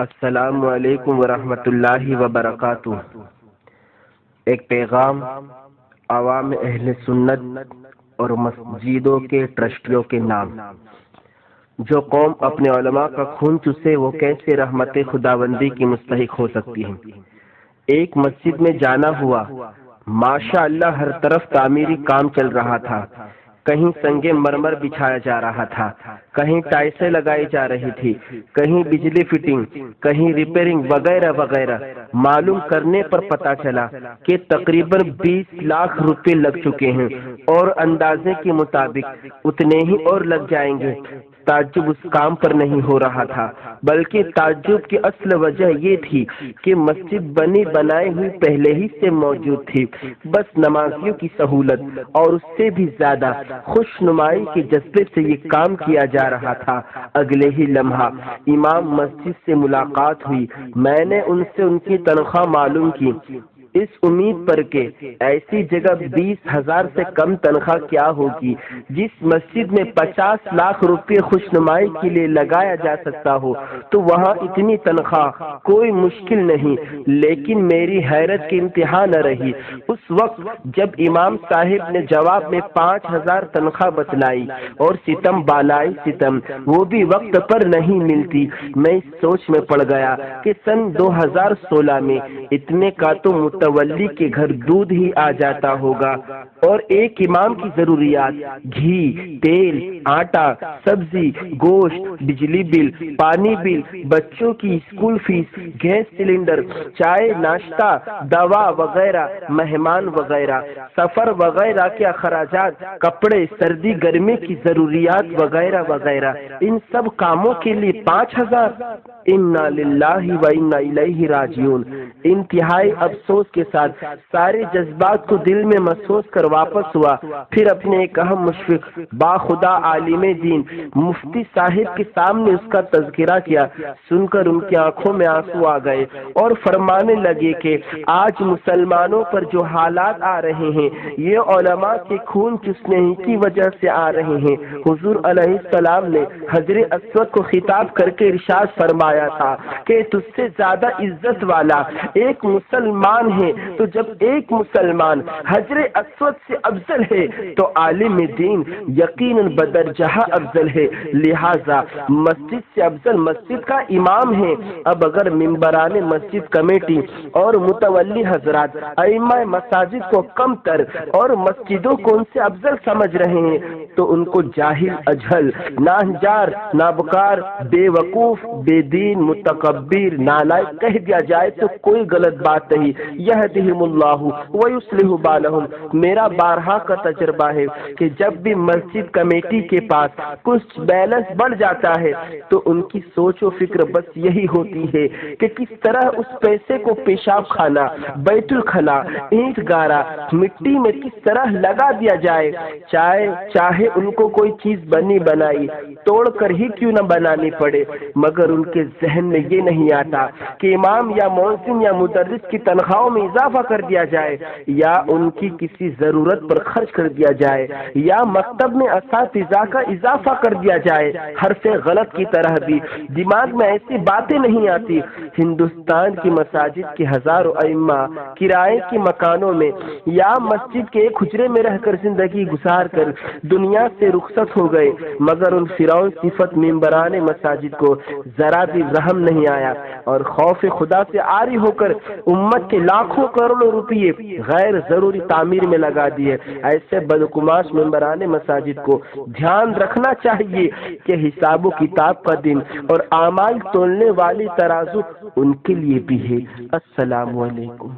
السلام علیکم ورحمۃ اللہ وبرکاتہ۔ ایک پیغام عوام اہل سنت اور مسجدوں کے ٹرسٹیوں کے نام۔ جو قوم اپنے علماء کا خون چوسے وہ کیسے رحمت خداوندی کی مستحق ہو سکتی ہے؟ ایک مسجد میں جانا ہوا، ماشاء اللہ ہر طرف تعمیری کام چل رہا تھا۔ کہیں سنگ مرمر بچھایا جا رہا تھا، کہیں ٹائلسیں لگائی جا رہی تھی، کہیں بجلی فٹنگ، کہیں ریپیئرنگ وغیرہ وغیرہ۔ معلوم کرنے پر پتا چلا کہ تقریباً 20 لاکھ روپے لگ چکے ہیں اور اندازے کے مطابق اتنے ہی اور لگ جائیں گے۔ تعجب اس کام پر نہیں ہو رہا تھا، بلکہ تعجب کی اصل وجہ یہ تھی کہ مسجد بنی بنائی ہوئی پہلے ہی سے موجود تھی، بس نمازیوں کی سہولت اور اس سے بھی زیادہ خوش نمائی کے جذبے سے یہ کام کیا جا رہا تھا۔ اگلے ہی لمحہ امام مسجد سے ملاقات ہوئی، میں نے ان سے ان کی تنخواہ معلوم کی، اس امید پر کہ ایسی جگہ 20,000 سے کم تنخواہ کیا ہوگی جس مسجد میں 50 لاکھ روپے خوشنمائی کے لیے لگایا جا سکتا ہو، تو وہاں اتنی تنخواہ کوئی مشکل نہیں۔ لیکن میری حیرت کی انتہا نہ رہی اس وقت جب امام صاحب نے جواب میں 5,000 تنخواہ بتلائی، اور ستم بالائی ستم، وہ بھی وقت پر نہیں ملتی۔ میں اس سوچ میں پڑ گیا کہ سن 2016 میں اتنے کا تو متولی کے گھر دودھ ہی آ جاتا ہوگا، اور ایک امام کی ضروریات گھی، تیل، آٹا، سبزی، گوشت، بجلی بل، پانی بل، بچوں کی اسکول فیس، گیس سلنڈر، چائے، ناشتہ، دوا وغیرہ، مہمان وغیرہ، سفر وغیرہ کے اخراجات، کپڑے، سردی گرمی کی ضروریات وغیرہ وغیرہ، ان سب کاموں کے لیے 5,000۔ انا للہ و انا الیہ راجعون۔ انتہائی افسوس کے ساتھ سارے جذبات کو دل میں محسوس کر واپس ہوا۔ پھر اپنے ایک اہم مشفق باخدا عالم دین مفتی صاحب کے سامنے اس کا تذکرہ کیا۔ سن کر ان کی آنکھوں میں آنسو آ گئے اور فرمانے لگے کہ آج مسلمانوں پر جو حالات آ رہے ہیں یہ علماء کے خون چوسنے ہی کی وجہ سے آ رہے ہیں۔ حضور علیہ السلام نے حجر اسود کو خطاب کر کے ارشاد فرمایا تھا کہ تجھ سے زیادہ عزت والا ایک مسلمان ہے، تو جب ایک مسلمان حجر اسود سے افضل ہے تو عالم دین یقیناً بدرجہ افضل ہے، لہذا مسجد سے افضل مسجد کا امام ہے۔ اب اگر ممبران مسجد کمیٹی اور متولی حضرات ائمہ مساجد کو کم تر اور مسجدوں کو ان سے افضل سمجھ رہے ہیں تو ان کو جاہل، اجہل، ناہنجار، نابکار، بے وقوف، بے دین، متکبر، نالائق کہہ دیا جائے تو کوئی غلط بات نہیں۔ یہدہم اللہ ویصلح بالہم۔ میرا بارہا کا تجربہ ہے کہ جب بھی مسجد کمیٹی کے پاس کچھ بیلنس بڑھ جاتا ہے تو ان کی سوچ و فکر بس یہی ہوتی ہے کہ کس طرح اس پیسے کو پیشاب خانہ، بیت الخلا، اینٹ گارا، مٹی میں کس طرح لگا دیا جائے، چاہے ان کو کوئی چیز بنی بنائی توڑ کر ہی کیوں نہ بنانی پڑے، مگر ان کے ذہن میں یہ نہیں آتا کہ امام یا مؤذن یا مدرس کی تنخواہوں میں اضافہ کر دیا جائے، یا ان کی کسی ضرورت پر خرچ کر دیا جائے، یا مکتب میں اساتذہ کا اضافہ کر دیا جائے۔ حرف غلط کی طرح بھی دماغ میں ایسی باتیں نہیں آتی۔ ہندوستان کی مساجد کے ہزاروں ائمہ کرائے کے مکانوں میں یا مسجد کے ایک حجرے میں رہ کر زندگی گزار کر دنیا سے رخصت ہو گئے، مگر ان فرعون صفت ممبران مساجد کو ذرا بھی رحم نہیں آیا، اور خوف خدا سے عاری ہو کر امت کے لاکھوں کروڑوں روپیے غیر ضروری تعمیر میں لگا دیے۔ ایسے بدقماش ممبران مساجد کو دھیان رکھنا چاہیے کہ حساب و کتاب کا دن اور اعمال تولنے والی ترازو ان کے لیے بھی ہے۔ السلام علیکم۔